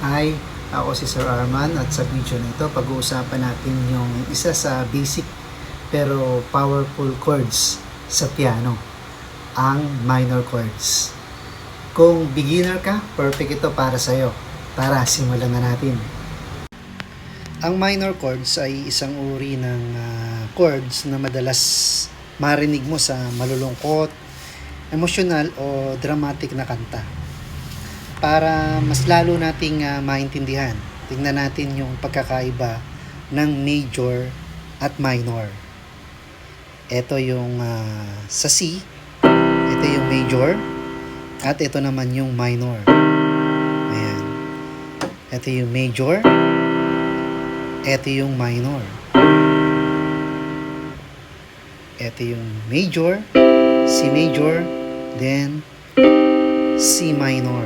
Hi, ako si Sir Arman at sa video na ito pag-uusapan natin yung isa sa basic pero powerful chords sa piano, ang minor chords. Kung beginner ka, perfect ito para sa'yo. Tara, simulan na natin. Ang minor chords ay isang uri ng chords na madalas marinig mo sa malulungkot, emosyonal o dramatic na kanta. Para mas lalo nating maintindihan, tingnan natin yung pagkakaiba ng major at minor. Ito yung sa C, ito yung major, at ito naman yung minor. Ayan. Ito yung major, ito yung minor. Ito yung major, C major, then C minor.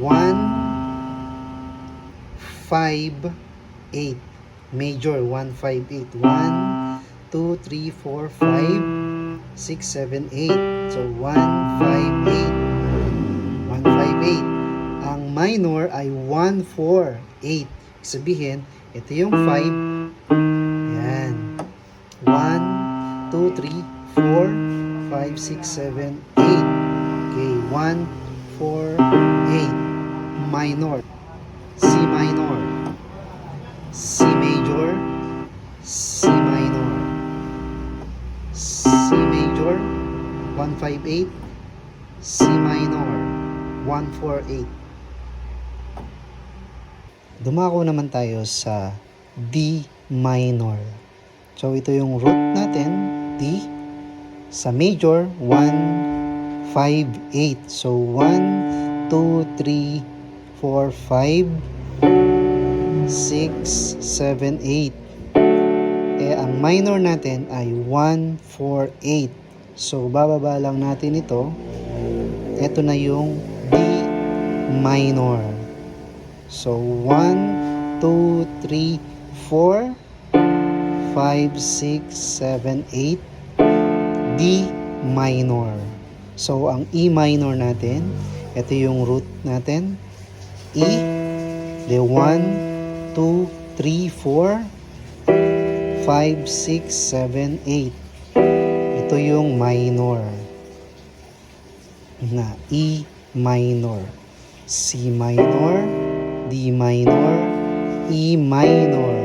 One, 5, 8. Major, 1, 5, 8. 1, 2, 3, 4, 5, 6, 7, 8. So, 1, 5, 8. 1, 5, 8. Ang minor ay 1, 4, 8. Sabihin, ito yung 5. Yan. 1, 2, 3, 4, 5, 6, 7, 8. Okay, 1, 4, 8. Minor, C minor, C major, C minor, C major, 158, C minor, 148. Dumako naman tayo sa D minor. So ito yung root natin, D. Sa major, 158. So 1, 2, 3, 4, 5, 6, 7, 8. Eh, ang minor natin ay 1, 4, 8. So, bababa lang natin ito. Ito na yung D minor. So, 1, 2, 3, 4, 5, 6, 7, 8. D minor. So, ang E minor natin, ito yung root natin. E, the 1, 2, 3, 4, 5, 6, 7, 8. Ito yung minor na E minor, C minor, D minor, E minor.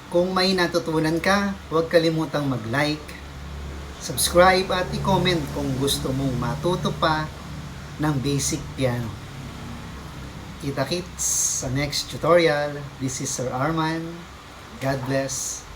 Kung may natutunan ka, huwag kalimutang mag-like, subscribe at i-comment kung gusto mong matuto pa ng basic piano. Kita-kits sa next tutorial. This is Sir Arman. God bless.